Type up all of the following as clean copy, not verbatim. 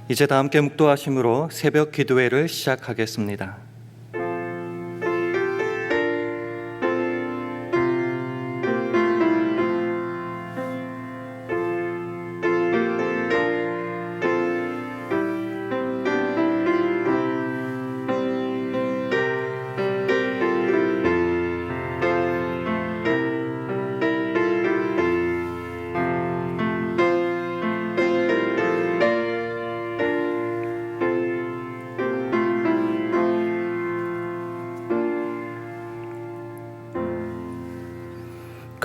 이제 다 함께 묵도하심으로 새벽 기도회를 시작하겠습니다.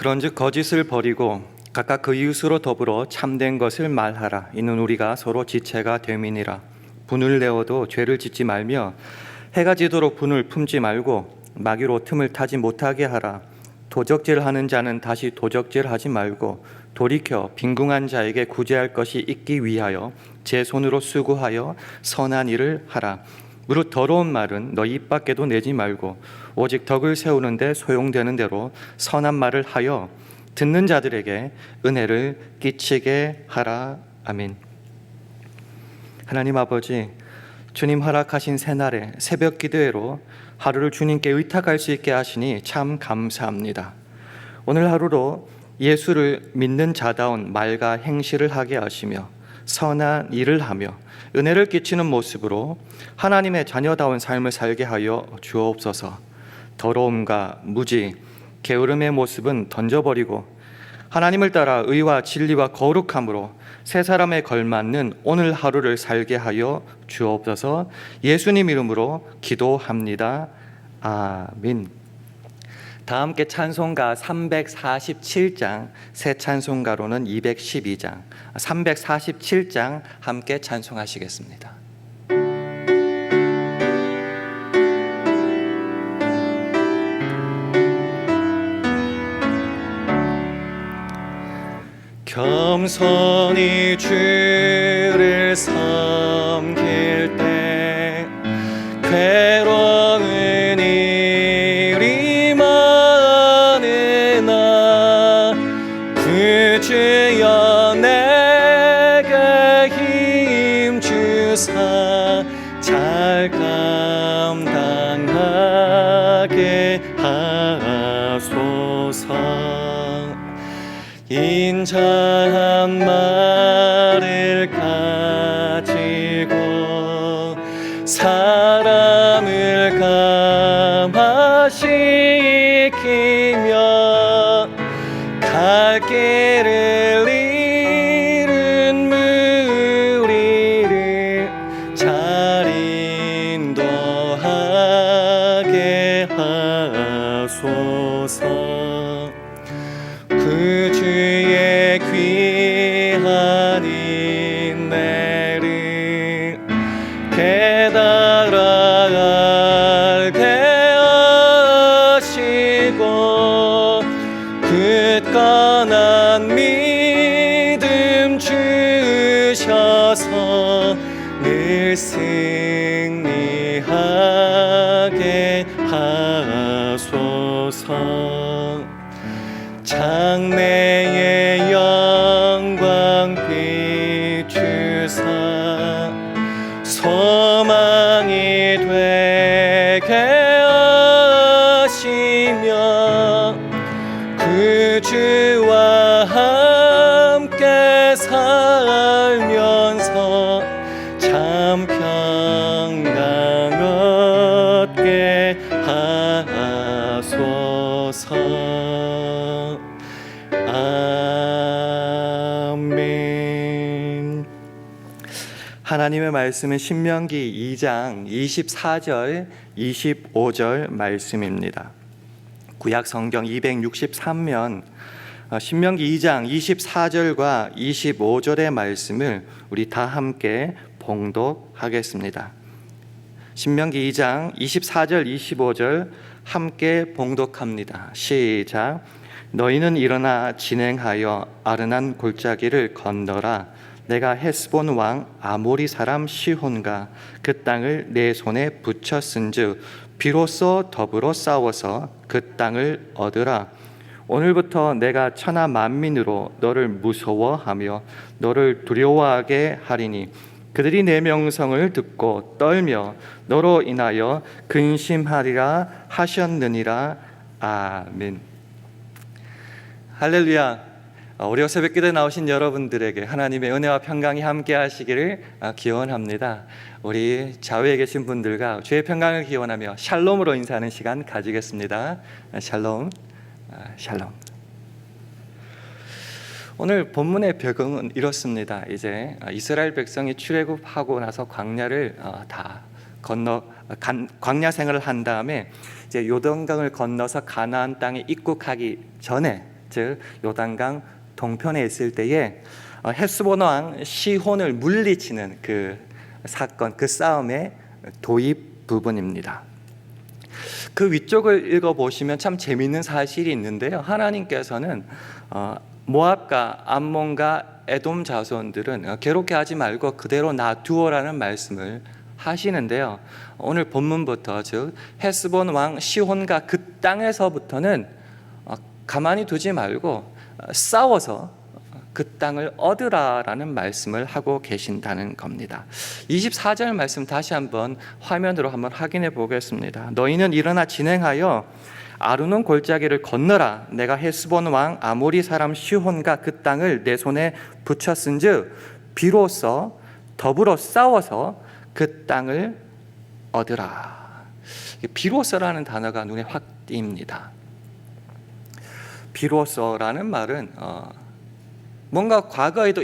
그런즉 거짓을 버리고 각각 그 이웃으로 더불어 참된 것을 말하라. 이는 우리가 서로 지체가 됨이니라. 분을 내어도 죄를 짓지 말며 해가 지도록 분을 품지 말고 마귀로 틈을 타지 못하게 하라. 도적질하는 자는 다시 도적질하지 말고 돌이켜 빈궁한 자에게 구제할 것이 있기 위하여 제 손으로 수고하여 선한 일을 하라. 무릇 더러운 말은 너 입 밖에도 내지 말고 오직 덕을 세우는데 소용되는 대로 선한 말을 하여 듣는 자들에게 은혜를 끼치게 하라. 아멘. 하나님 아버지, 주님 허락하신 새날에 새벽 기도회로 하루를 주님께 의탁할 수 있게 하시니 참 감사합니다. 오늘 하루도 예수를 믿는 자다운 말과 행실을 하게 하시며 선한 일을 하며 은혜를 끼치는 모습으로 하나님의 자녀다운 삶을 살게 하여 주옵소서. 더러움과 무지, 게으름의 모습은 던져버리고 하나님을 따라 의와 진리와 거룩함으로 새 사람에 걸맞는 오늘 하루를 살게 하여 주옵소서. 예수님 이름으로 기도합니다. 아멘. 다 함께 찬송가 347장, 새 찬송가로는 212장, 347장 함께 찬송하시겠습니다. 겸손히 주를 섬길 때 괴로운 일이 많으나 그 주여 내게 힘 주사 잘 감당하게 하소서. 인자한 말을 가지고 사람을 감화시키며 갈 길을 잃은 무리를 잘 인도하게 하소서. 그 주의 귀한 인내를 깨달아 알게 하시고 굳건한 믿음 주셔서 늘 승리하게 하소서. 장래의 영광 비추사 소망이 되게 하시며 그 주와 함께 살면서 참 평강 얻게 하소서. 아멘. 하나님의 말씀은 신명기 2장 24절 25절 말씀입니다. 구약 성경 263면 신명기 2장 24절과 25절의 말씀을 우리 다 함께 봉독하겠습니다. 신명기 2장 24절 25절 함께 봉독합니다. 시작. 너희는 일어나 진행하여 아르난 골짜기를 건너라. 내가 헤스본 왕 아모리 사람 시혼과 그 땅을 내 손에 붙였은즉 비로소 더불어 싸워서 그 땅을 얻으라. 오늘부터 내가 천하 만민으로 너를 무서워하며 너를 두려워하게 하리니 그들이 내 명성을 듣고 떨며 너로 인하여 근심하리라 하셨느니라. 아멘. 할렐루야. 우리 새벽기도에 나오신 여러분들에게 하나님의 은혜와 평강이 함께 하시기를 기원합니다. 우리 좌우에 계신 분들과 주의 평강을 기원하며 샬롬으로 인사하는 시간 가지겠습니다. 샬롬, 샬롬. 오늘 본문의 배경은 이렇습니다. 이제 이스라엘 백성이 출애굽하고 나서 광야를 다 건너 광야 생활을 한 다음에 이제 요단강을 건너서 가나안 땅에 입국하기 전에, 즉 요단강 동편에 있을 때에 헤스본 왕 시혼을 물리치는 그 사건, 그 싸움의 도입 부분입니다. 그 위쪽을 읽어보시면 참 재미있는 사실이 있는데요. 하나님께서는 모압과 암몬과 에돔 자손들은 괴롭게 하지 말고 그대로 놔두어라는 말씀을 하시는데요. 오늘 본문부터, 즉 헤스본 왕 시혼과 그 땅에서부터는 가만히 두지 말고 싸워서 그 땅을 얻으라라는 말씀을 하고 계신다는 겁니다. 24절 말씀 다시 한번 화면으로 한번 확인해 보겠습니다. 너희는 일어나 진행하여 아르논 골짜기를 건너라. 내가 헤스본 왕 아모리 사람 시혼과 그 땅을 내 손에 붙였은즉 비로소 더불어 싸워서 그 땅을 얻으라. 비로소라는 단어가 눈에 확 띕니다. 비로소라는 말은 뭔가 과거에도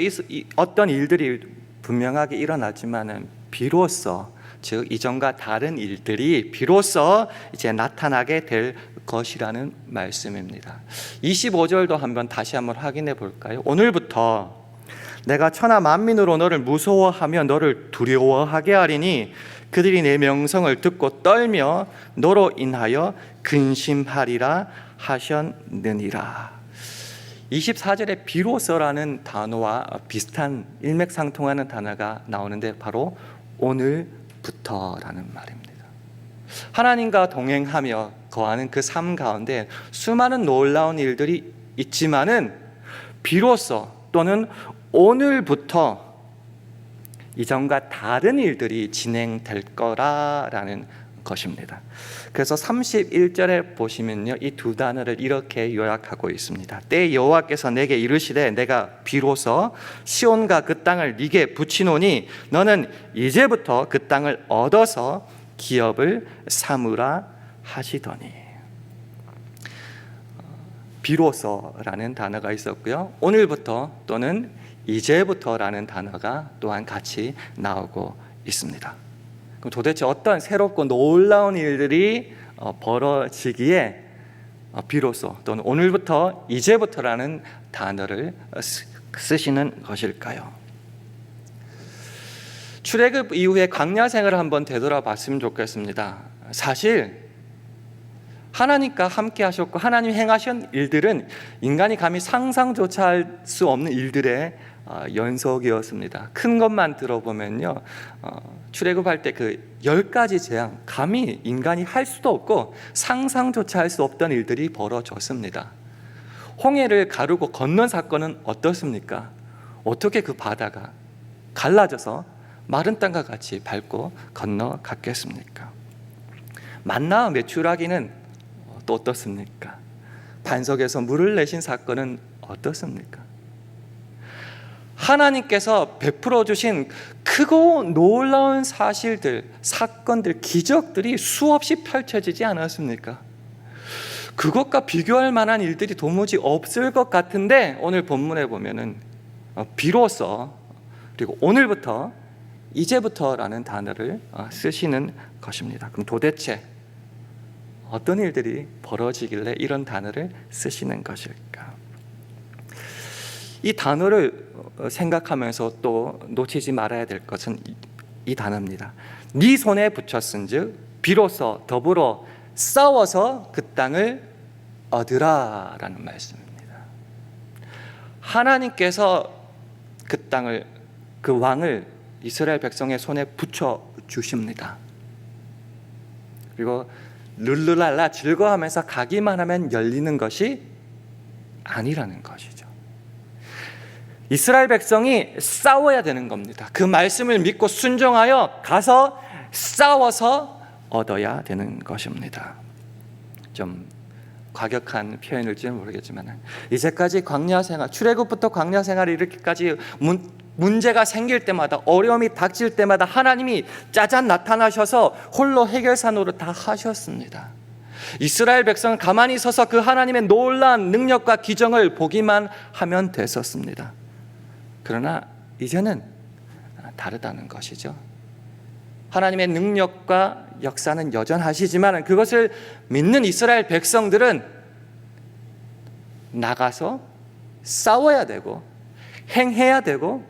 어떤 일들이 분명하게 일어났지만은 비로소, 즉 이전과 다른 일들이 비로소 이제 나타나게 될 것이라는 말씀입니다. 25절도 한번 다시 한번 확인해 볼까요? 오늘부터 내가 천하 만민으로 너를 무서워하며 너를 두려워하게 하리니 그들이 내 명성을 듣고 떨며 너로 인하여 근심하리라 하셨느니라. 24절에 비로소라는 단어와 비슷한 일맥상통하는 단어가 나오는데 바로 오늘부터라는 말입니다. 하나님과 동행하며 거하는 그 삶 가운데 수많은 놀라운 일들이 있지만은 비로소 또는 오늘부터 이전과 다른 일들이 진행될 거라라는 것입니다. 그래서 31절에 보시면요, 이 두 단어를 이렇게 요약하고 있습니다. 때 여호와께서 내게 이르시되 내가 비로소 시온과 그 땅을 네게 붙이노니 너는 이제부터 그 땅을 얻어서 기업을 삼으라 하시더니. 비로소라는 단어가 있었고요, 오늘부터 또는 이제부터라는 단어가 또한 같이 나오고 있습니다. 그럼 도대체 어떤 새롭고 놀라운 일들이 벌어지기에 비로소 또는 오늘부터 이제부터라는 단어를 쓰시는 것일까요? 출애굽 이후에 광야 생활을 한번 되돌아봤으면 좋겠습니다. 사실 하나님과 함께 하셨고 하나님 행하신 일들은 인간이 감히 상상조차 할 수 없는 일들의 연속이었습니다. 큰 것만 들어보면요, 출애굽할 때 그 10가지 재앙, 감히 인간이 할 수도 없고 상상조차 할 수 없던 일들이 벌어졌습니다. 홍해를 가르고 건넌 사건은 어떻습니까? 어떻게 그 바다가 갈라져서 마른 땅과 같이 밟고 건너갔겠습니까? 만나와 메추라기는 또 어떻습니까? 반석에서 물을 내신 사건은 어떻습니까? 하나님께서 베풀어 주신 크고 놀라운 사실들, 사건들, 기적들이 수없이 펼쳐지지 않았습니까? 그것과 비교할 만한 일들이 도무지 없을 것 같은데 오늘 본문에 보면은 비로소, 그리고 오늘부터, 이제부터라는 단어를 쓰시는 것입니다. 그럼 도대체 어떤 일들이 벌어지길래 이런 단어를 쓰시는 것일까? 이 단어를 생각하면서 또 놓치지 말아야 될 것은 이 단어입니다. 네 손에 붙였은즉 비로소 더불어 싸워서 그 땅을 얻으라라는 말씀입니다. 하나님께서 그 땅을, 그 왕을 이스라엘 백성의 손에 붙여 주십니다. 그리고 룰루랄라 즐거워하면서 가기만 하면 열리는 것이 아니라는 것이죠. 이스라엘 백성이 싸워야 되는 겁니다. 그 말씀을 믿고 순종하여 가서 싸워서 얻어야 되는 것입니다. 좀 과격한 표현일지는 모르겠지만 이제까지 광야 생활, 출애굽부터 광야 생활이 이렇게까지 문제가 생길 때마다, 어려움이 닥칠 때마다 하나님이 짜잔 나타나셔서 홀로 해결사노릇 다 하셨습니다. 이스라엘 백성은 가만히 서서 그 하나님의 놀라운 능력과 기적을 보기만 하면 됐었습니다. 그러나 이제는 다르다는 것이죠. 하나님의 능력과 역사는 여전하시지만 그것을 믿는 이스라엘 백성들은 나가서 싸워야 되고 행해야 되고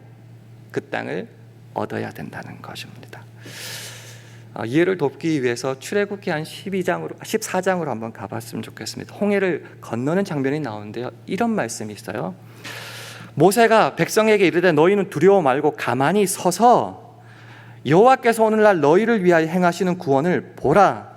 그 땅을 얻어야 된다는 것입니다. 이해를 돕기 위해서 출애굽기 한 14장으로 한번 가봤으면 좋겠습니다. 홍해를 건너는 장면이 나오는데요, 이런 말씀이 있어요. 모세가 백성에게 이르되 너희는 두려워 말고 가만히 서서 여호와께서 오늘날 너희를 위하여 행하시는 구원을 보라.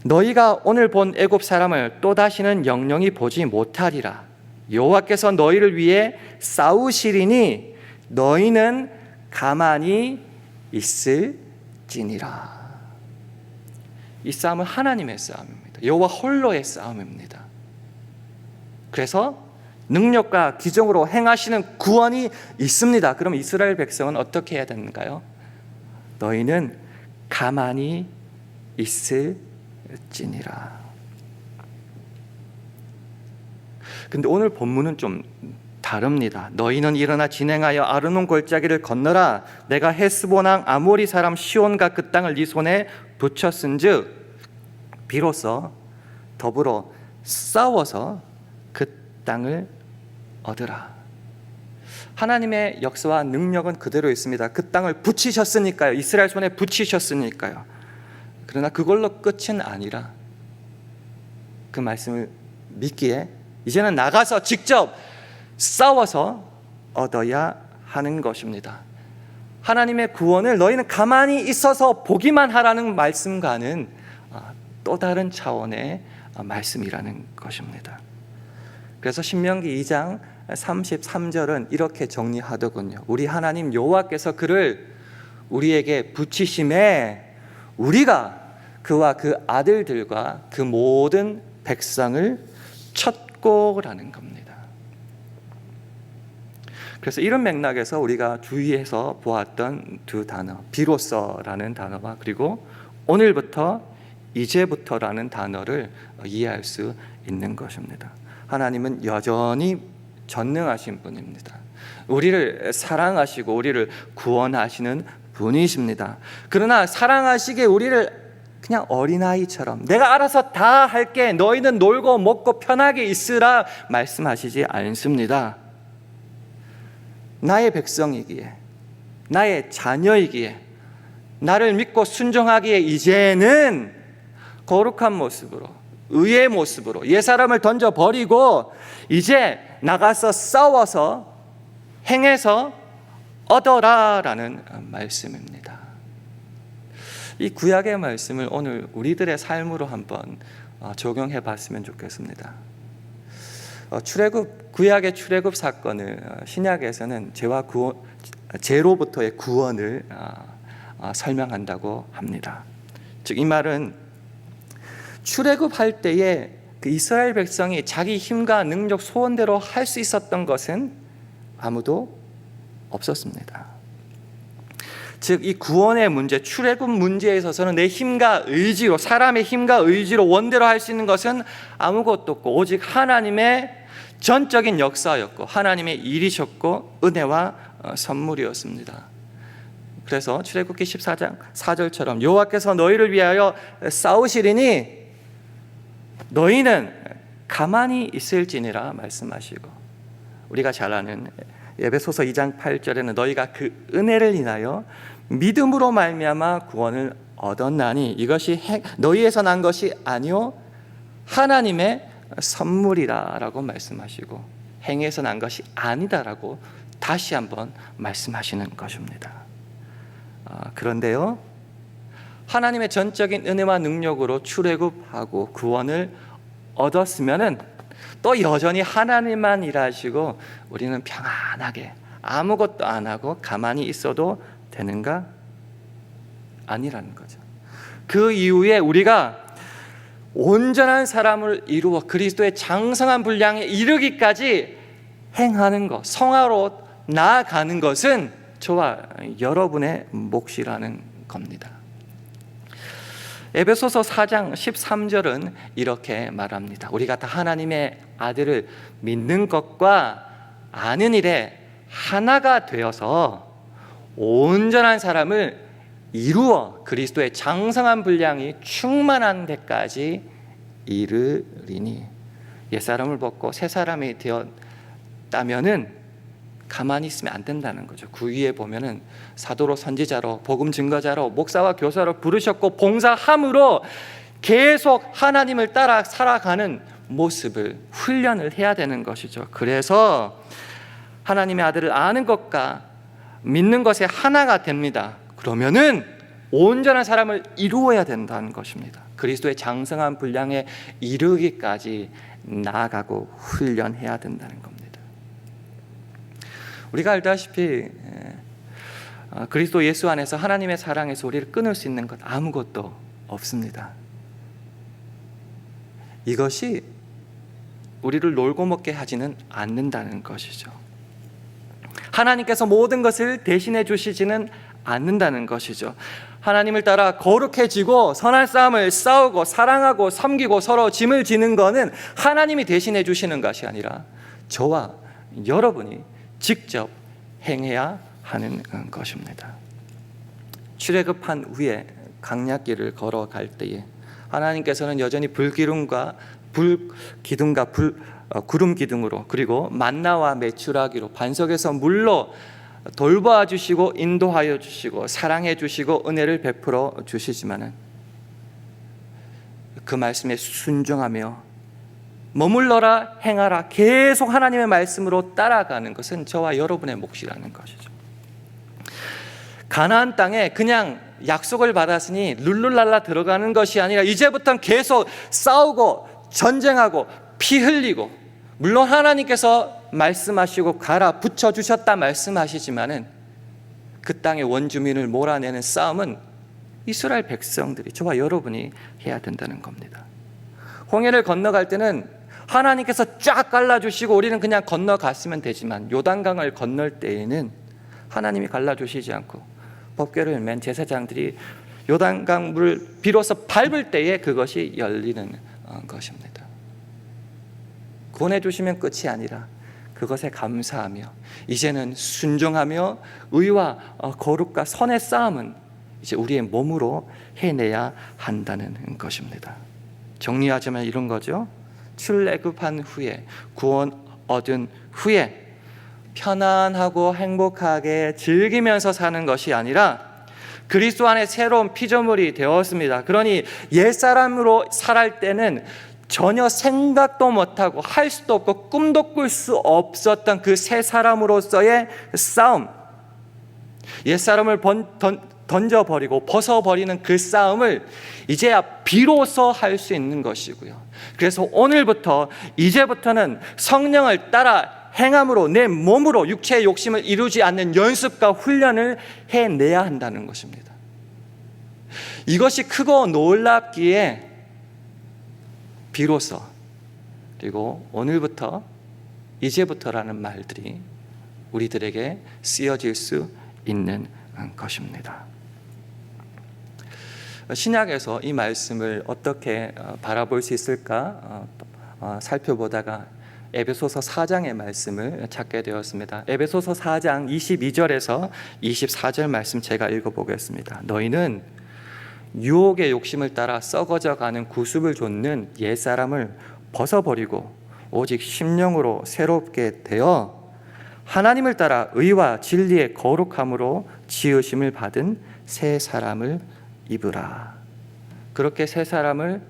너희가 오늘 본 애굽 사람을 또다시는 영영이 보지 못하리라. 여호와께서 너희를 위해 싸우시리니 너희는 가만히 있을지니라. 이 싸움은 하나님의 싸움입니다. 여호와 홀로의 싸움입니다. 그래서 능력과 기적으로 행하시는 구원이 있습니다. 그럼 이스라엘 백성은 어떻게 해야 되는가요? 너희는 가만히 있을지니라. 근데 오늘 본문은 좀 다릅니다. 너희는 일어나 진행하여 아르논 골짜기를 건너라. 내가 헤스본 왕 아모리 사람 시온과 그 땅을 네 손에 붙였은즉 비로소 더불어 싸워서 그 땅을 얻으라. 하나님의 역사와 능력은 그대로 있습니다. 그 땅을 붙이셨으니까요. 이스라엘 손에 붙이셨으니까요. 그러나 그걸로 끝은 아니라 그 말씀을 믿기에 이제는 나가서 직접 싸워서 얻어야 하는 것입니다. 하나님의 구원을 너희는 가만히 있어서 보기만 하라는 말씀과는 또 다른 차원의 말씀이라는 것입니다. 그래서 신명기 2장 33절은 이렇게 정리하더군요. 우리 하나님 여호와께서 그를 우리에게 붙이심에 우리가 그와 그 아들들과 그 모든 백성을 쳤고라는 겁니다. 그래서 이런 맥락에서 우리가 주의해서 보았던 두 단어, 비로소라는 단어와 그리고 오늘부터, 이제부터라는 단어를 이해할 수 있는 것입니다. 하나님은 여전히 전능하신 분입니다. 우리를 사랑하시고 우리를 구원하시는 분이십니다. 그러나 사랑하시기에 우리를 그냥 어린아이처럼 내가 알아서 다 할게, 너희는 놀고 먹고 편하게 있으라 말씀하시지 않습니다. 나의 백성이기에, 나의 자녀이기에, 나를 믿고 순종하기에 이제는 거룩한 모습으로, 의의 모습으로 옛사람을 던져버리고 이제 나가서 싸워서 행해서 얻어라라는 말씀입니다. 이 구약의 말씀을 오늘 우리들의 삶으로 한번 적용해 봤으면 좋겠습니다. 구약의 출애굽 사건을 신약에서는 죄로부터의 구원을 설명한다고 합니다. 즉 이 말은 출애굽할 때에 그 이스라엘 백성이 자기 힘과 능력 소원대로 할 수 있었던 것은 아무도 없었습니다. 즉 이 구원의 문제, 출애굽 문제에 있어서는 내 힘과 의지로, 사람의 힘과 의지로 원대로 할 수 있는 것은 아무것도 없고 오직 하나님의 전적인 역사였고 하나님의 일이셨고 은혜와 선물이었습니다. 그래서 출애굽기 14장 4절처럼 여호와께서 너희를 위하여 싸우시리니 너희는 가만히 있을지니라 말씀하시고, 우리가 잘 아는 에베소서 2장 8절에는 너희가 그 은혜를 인하여 믿음으로 말미암아 구원을 얻었나니 이것이 너희에서 난 것이 아니요 하나님의 선물이라라고 말씀하시고 행에서 난 것이 아니다라고 다시 한번 말씀하시는 것입니다. 그런데요, 하나님의 전적인 은혜와 능력으로 출애굽하고 구원을 얻었으면은 또 여전히 하나님만 일하시고 우리는 평안하게 아무것도 안 하고 가만히 있어도 되는가? 아니라는 거죠. 그 이후에 우리가 온전한 사람을 이루어 그리스도의 장성한 분량에 이르기까지 행하는 것, 성화로 나아가는 것은 저와 여러분의 몫이라는 겁니다. 에베소서 4장 13절은 이렇게 말합니다. 우리가 다 하나님의 아들을 믿는 것과 아는 일에 하나가 되어서 온전한 사람을 이루어 그리스도의 장성한 분량이 충만한 데까지 이르리니, 옛사람을 벗고 새 사람이 되었다면은 가만히 있으면 안 된다는 거죠. 그 위에 보면은 사도로, 선지자로, 복음 증거자로, 목사와 교사로 부르셨고 봉사함으로 계속 하나님을 따라 살아가는 모습을 훈련을 해야 되는 것이죠. 그래서 하나님의 아들을 아는 것과 믿는 것에 하나가 됩니다. 그러면은 온전한 사람을 이루어야 된다는 것입니다. 그리스도의 장성한 분량에 이르기까지 나아가고 훈련해야 된다는 겁니다. 우리가 알다시피 그리스도 예수 안에서 하나님의 사랑에서 우리를 끊을 수 있는 것 아무것도 없습니다. 이것이 우리를 놀고 먹게 하지는 않는다는 것이죠. 하나님께서 모든 것을 대신해 주시지는 않는다는 것이죠. 하나님을 따라 거룩해지고 선한 싸움을 싸우고 사랑하고 섬기고 서로 짐을 지는 것은 하나님이 대신해 주시는 것이 아니라 저와 여러분이 직접 행해야 하는 것입니다. 출애굽한 후에 강약길을 걸어갈 때에 하나님께서는 여전히 구름 기둥으로 그리고 만나와 메추라기로 반석에서 물로 돌보아 주시고 인도하여 주시고 사랑해 주시고 은혜를 베풀어 주시지만은 그 말씀에 순종하며 머물러라 행하라 계속 하나님의 말씀으로 따라가는 것은 저와 여러분의 몫이라는 것이죠. 가나안 땅에 그냥 약속을 받았으니 룰루랄라 들어가는 것이 아니라 이제부터는 계속 싸우고 전쟁하고 피 흘리고, 물론 하나님께서 말씀하시고 가라 붙여주셨다 말씀하시지만은 그 땅의 원주민을 몰아내는 싸움은 이스라엘 백성들이, 저와 여러분이 해야 된다는 겁니다. 홍해를 건너갈 때는 하나님께서 쫙 갈라주시고 우리는 그냥 건너갔으면 되지만 요단강을 건널 때에는 하나님이 갈라주시지 않고 법궤를 맨 제사장들이 요단강 물을 비로소 밟을 때에 그것이 열리는 것입니다. 구원해 주시면 끝이 아니라 그것에 감사하며 이제는 순종하며 의와 거룩과 선의 싸움은 이제 우리의 몸으로 해내야 한다는 것입니다. 정리하자면 이런 거죠. 출애굽한 후에, 구원 얻은 후에 편안하고 행복하게 즐기면서 사는 것이 아니라 그리스도 안에 새로운 피조물이 되었습니다. 그러니 옛사람으로 살할 때는 전혀 생각도 못하고 할 수도 없고 꿈도 꿀 수 없었던 그 새 사람으로서의 싸움, 옛사람을 던져버리고 벗어버리는 그 싸움을 이제야 비로소 할 수 있는 것이고요. 그래서 오늘부터 이제부터는 성령을 따라 행함으로 내 몸으로 육체의 욕심을 이루지 않는 연습과 훈련을 해내야 한다는 것입니다. 이것이 크고 놀랍기에 비로소, 그리고 오늘부터 이제부터라는 말들이 우리들에게 쓰여질 수 있는 것입니다. 신약에서 이 말씀을 어떻게 바라볼 수 있을까 살펴보다가 에베소서 4장의 말씀을 찾게 되었습니다. 에베소서 4장 22절에서 24절 말씀 제가 읽어보겠습니다. 너희는 유혹의 욕심을 따라 썩어져가는 구습을 좇는 옛사람을 벗어버리고 오직 심령으로 새롭게 되어 하나님을 따라 의와 진리의 거룩함으로 지으심을 받은 새 사람을 입으라. 그렇게 새 사람을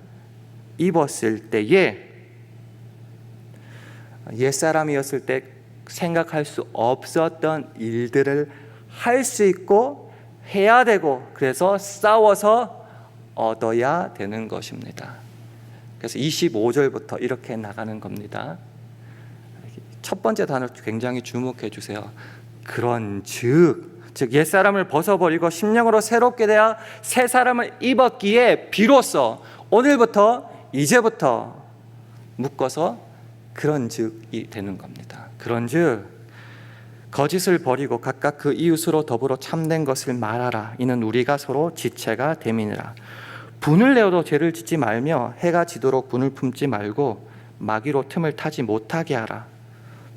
입었을 때에 옛사람이었을 때 생각할 수 없었던 일들을 할 수 있고 해야 되고, 그래서 싸워서 얻어야 되는 것입니다. 그래서 25절부터 이렇게 나가는 겁니다. 첫 번째 단어 굉장히 주목해 주세요. 그런즉, 즉 옛사람을 벗어버리고 심령으로 새롭게 되어 새 사람을 입었기에 비로소 오늘부터 이제부터 묶어서 그런즉이 되는 겁니다. 그런즉 거짓을 버리고 각각 그 이웃으로 더불어 참된 것을 말하라. 이는 우리가 서로 지체가 됨이니라. 분을 내어도 죄를 짓지 말며 해가 지도록 분을 품지 말고 마귀로 틈을 타지 못하게 하라.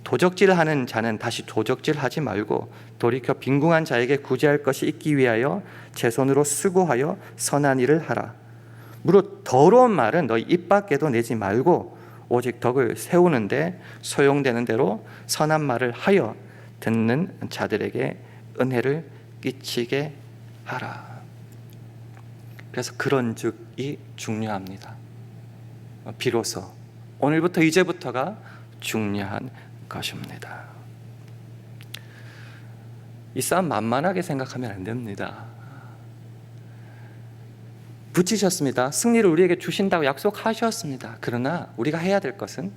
도적질하는 자는 다시 도적질하지 말고 돌이켜 빈궁한 자에게 구제할 것이 있기 위하여 제 손으로 수고하여 선한 일을 하라. 무릇 더러운 말은 너희 입 밖에도 내지 말고 오직 덕을 세우는데 소용되는 대로 선한 말을 하여 듣는 자들에게 은혜를 끼치게 하라. 그래서 그런즉이 중요합니다. 비로소 오늘부터 이제부터가 중요한 것입니다. 이 싸움 만만하게 생각하면 안 됩니다. 붙이셨습니다. 승리를 우리에게 주신다고 약속하셨습니다. 그러나 우리가 해야 될 것은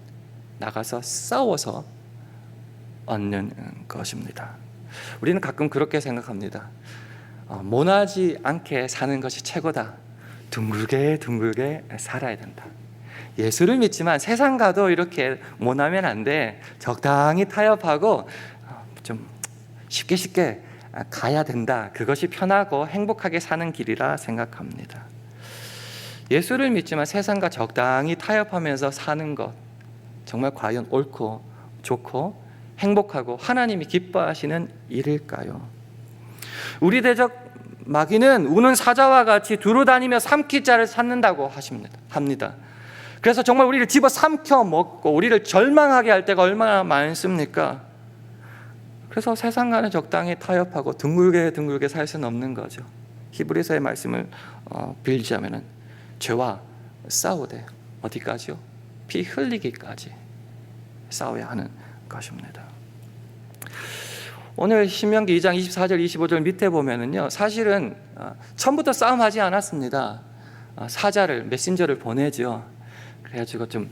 나가서 싸워서 얻는 것입니다. 우리는 가끔 그렇게 생각합니다. 모나지 않게 사는 것이 최고다. 둥글게 둥글게 살아야 된다. 예수를 믿지만 세상 가도 이렇게 모나면 안 돼. 적당히 타협하고 좀 쉽게 가야 된다. 그것이 편하고 행복하게 사는 길이라 생각합니다. 예수를 믿지만 세상과 적당히 타협하면서 사는 것 정말 과연 옳고 좋고 행복하고 하나님이 기뻐하시는 일일까요? 우리 대적 마귀는 우는 사자와 같이 두루다니며 삼킬 자를 찾는다고 합니다. 그래서 정말 우리를 집어 삼켜 먹고 우리를 절망하게 할 때가 얼마나 많습니까? 그래서 세상과는 적당히 타협하고 둥글게 살 수는 없는 거죠. 히브리서의 말씀을 빌자면은 죄와 싸우되 어디까지요? 피 흘리기까지 싸워야 하는 것입니다. 오늘 신명기 2장 24절 25절 밑에 보면은요, 사실은 처음부터 싸움하지 않았습니다. 사자를 메신저를 보내죠. 그래가지고 좀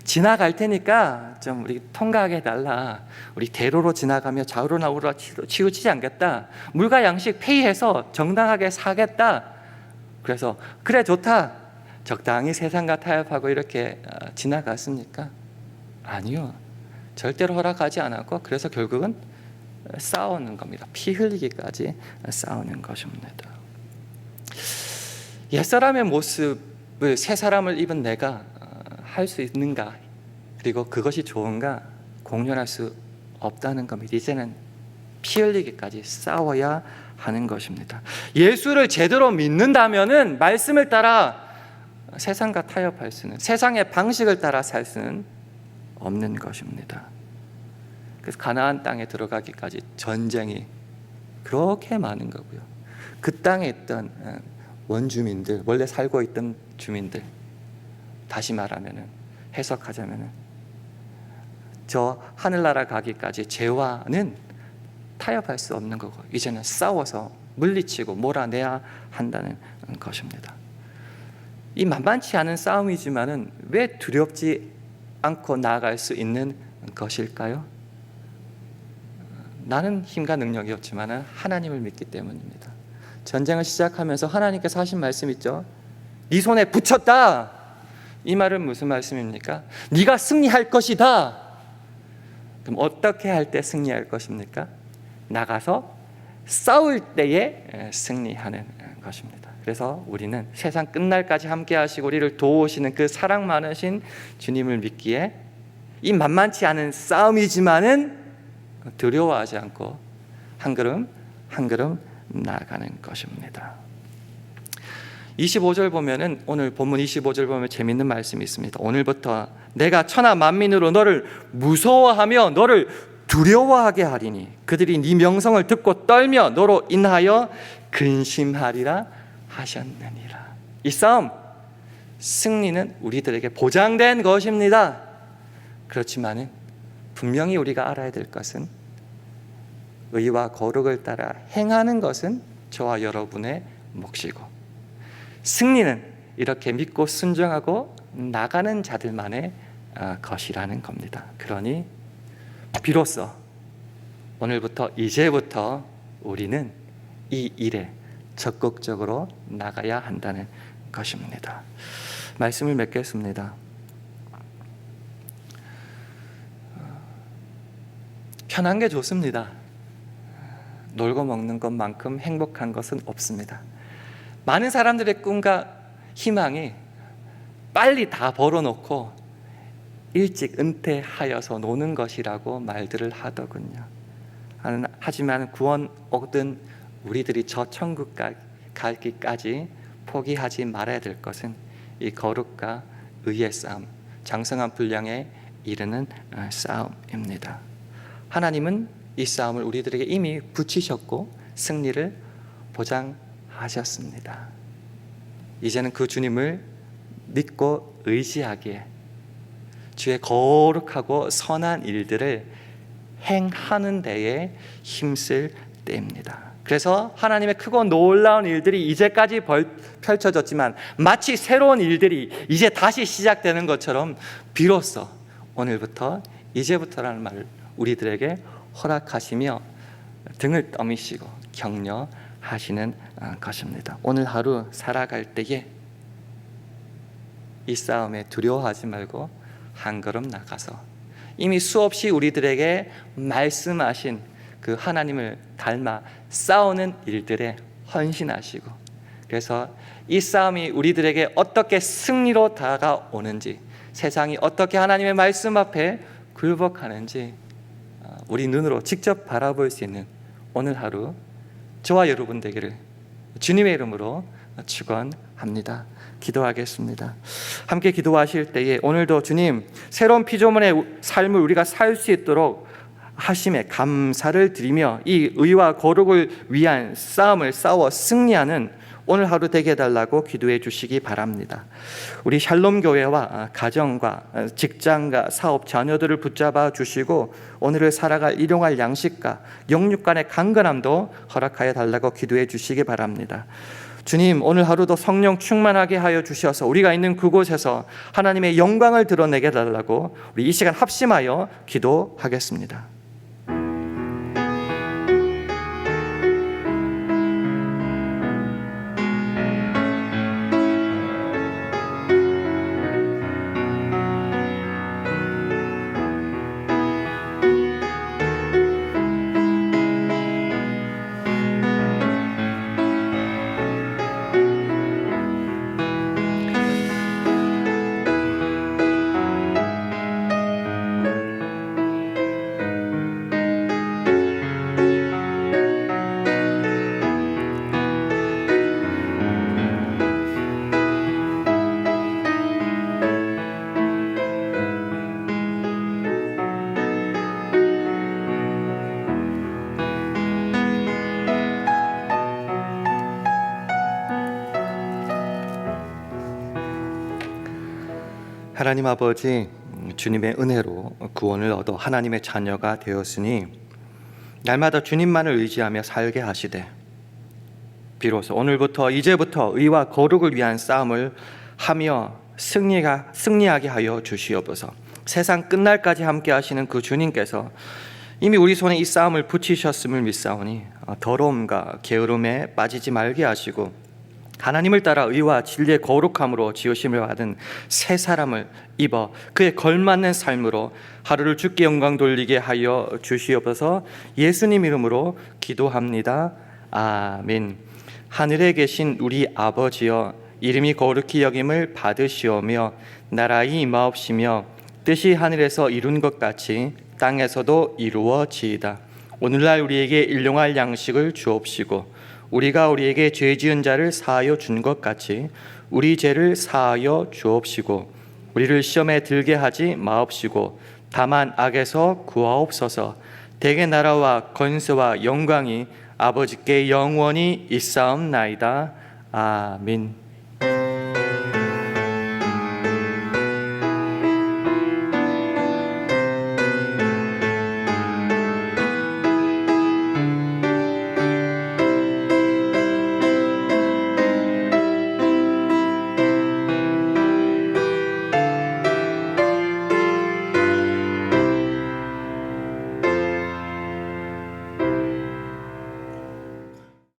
지나갈 테니까 좀 우리 통과하게 해달라. 우리 대로로 지나가며 좌우로나 우로나 치우치지 않겠다. 물과 양식 페이해서 정당하게 사겠다. 그래서 그래 좋다. 적당히 세상과 타협하고 이렇게 지나갔습니까? 아니요. 절대로 허락하지 않았고 그래서 결국은 싸우는 겁니다. 피 흘리기까지 싸우는 것입니다. 옛사람의 모습을 새 사람을 입은 내가 할 수 있는가, 그리고 그것이 좋은가 공존할 수 없다는 겁니다. 이제는 피 흘리기까지 싸워야 하는 것입니다. 예수를 제대로 믿는다면은 말씀을 따라 세상과 타협할 수는, 세상의 방식을 따라 살 수는 없는 것입니다. 그래서 가나안 땅에 들어가기까지 전쟁이 그렇게 많은 거고요. 그 땅에 있던 원주민들, 원래 살고 있던 주민들, 다시 말하면은 해석하자면은 저 하늘나라 가기까지 죄와는 타협할 수 없는 거고 이제는 싸워서 물리치고 몰아내야 한다는 것입니다. 이 만만치 않은 싸움이지만은 왜 두렵지 않고 나아갈 수 있는 것일까요? 나는 힘과 능력이 없지만 하나님을 믿기 때문입니다. 전쟁을 시작하면서 하나님께서 하신 말씀 있죠. 네 손에 붙였다. 이 말은 무슨 말씀입니까? 네가 승리할 것이다. 그럼 어떻게 할 때 승리할 것입니까? 나가서 싸울 때에 승리하는 것입니다. 그래서 우리는 세상 끝날까지 함께 하시고 우리를 도우시는 그 사랑 많으신 주님을 믿기에 이 만만치 않은 싸움이지만은 두려워하지 않고 한 걸음 한 걸음 나아가는 것입니다. 25절 보면은 오늘 본문 25절 보면 재밌는 말씀이 있습니다. 오늘부터 내가 천하 만민으로 너를 무서워하며 너를 두려워하게 하리니 그들이 네 명성을 듣고 떨며 너로 인하여 근심하리라 하셨느니라. 이 싸움 승리는 우리들에게 보장된 것입니다. 그렇지만은 분명히 우리가 알아야 될 것은 의와 거룩을 따라 행하는 것은 저와 여러분의 몫이고 승리는 이렇게 믿고 순종하고 나가는 자들만의 것이라는 겁니다. 그러니 비로소 오늘부터 이제부터 우리는 이 일에 적극적으로 나가야 한다는 것입니다. 말씀을 맺겠습니다. 편한 게 좋습니다. 놀고 먹는 것만큼 행복한 것은 없습니다. 많은 사람들의 꿈과 희망이 빨리 다 벌어놓고 일찍 은퇴하여서 노는 것이라고 말들을 하더군요. 하지만 구원 얻은 우리들이 저 천국 가기까지 포기하지 말아야 될 것은 이 거룩과 의의 싸움, 장성한 분량에 이르는 싸움입니다. 하나님은 이 싸움을 우리들에게 이미 붙이셨고 승리를 보장하셨습니다. 이제는 그 주님을 믿고 의지하기에 주의 거룩하고 선한 일들을 행하는 데에 힘쓸 때입니다. 그래서 하나님의 크고 놀라운 일들이 이제까지 펼쳐졌지만 마치 새로운 일들이 이제 다시 시작되는 것처럼 비로소 오늘부터 이제부터라는 말을 우리들에게 허락하시며 등을 떠미시고 격려하시는 것입니다. 오늘 하루 살아갈 때에 이 싸움에 두려워하지 말고 한 걸음 나가서 이미 수없이 우리들에게 말씀하신 그 하나님을 닮아 싸우는 일들에 헌신하시고, 그래서 이 싸움이 우리들에게 어떻게 승리로 다가오는지, 세상이 어떻게 하나님의 말씀 앞에 굴복하는지 우리 눈으로 직접 바라볼 수 있는 오늘 하루 저와 여러분 되기를 주님의 이름으로 축원합니다. 기도하겠습니다. 함께 기도하실 때에 오늘도 주님 새로운 피조물의 삶을 우리가 살 수 있도록 하심에 감사를 드리며 이 의와 거룩을 위한 싸움을 싸워 승리하는 오늘 하루 되게 해달라고 기도해 주시기 바랍니다. 우리 샬롬 교회와 가정과 직장과 사업 자녀들을 붙잡아 주시고 오늘을 살아갈 일용할 양식과 영육 간의 강건함도 허락하여 달라고 기도해 주시기 바랍니다. 주님, 오늘 하루도 성령 충만하게 하여 주셔서 우리가 있는 그곳에서 하나님의 영광을 드러내게 해달라고 우리 이 시간 합심하여 기도하겠습니다. 하나님 아버지, 주님의 은혜로 구원을 얻어 하나님의 자녀가 되었으니 날마다 주님만을 의지하며 살게 하시되 비로소 오늘부터 이제부터 의와 거룩을 위한 싸움을 하며 승리하게 하여 주시옵소서. 세상 끝날까지 함께 하시는 그 주님께서 이미 우리 손에 이 싸움을 붙이셨음을 믿사오니 더러움과 게으름에 빠지지 말게 하시고 하나님을 따라 의와 진리의 거룩함으로 지으심을 받은 새 사람을 입어 그에 걸맞는 삶으로 하루를 주께 영광 돌리게 하여 주시옵소서. 예수님 이름으로 기도합니다. 아멘. 하늘에 계신 우리 아버지여, 이름이 거룩히 여김을 받으시오며 나라의 임하옵시며 뜻이 하늘에서 이룬 것 같이 땅에서도 이루어지이다. 오늘날 우리에게 일용할 양식을 주옵시고 우리가 우리에게 죄 지은 자를 사하여 준 것 같이 우리 죄를 사하여 주옵시고 우리를 시험에 들게 하지 마옵시고 다만 악에서 구하옵소서. 대개 나라와 권세와 영광이 아버지께 영원히 있사옵나이다. 아멘.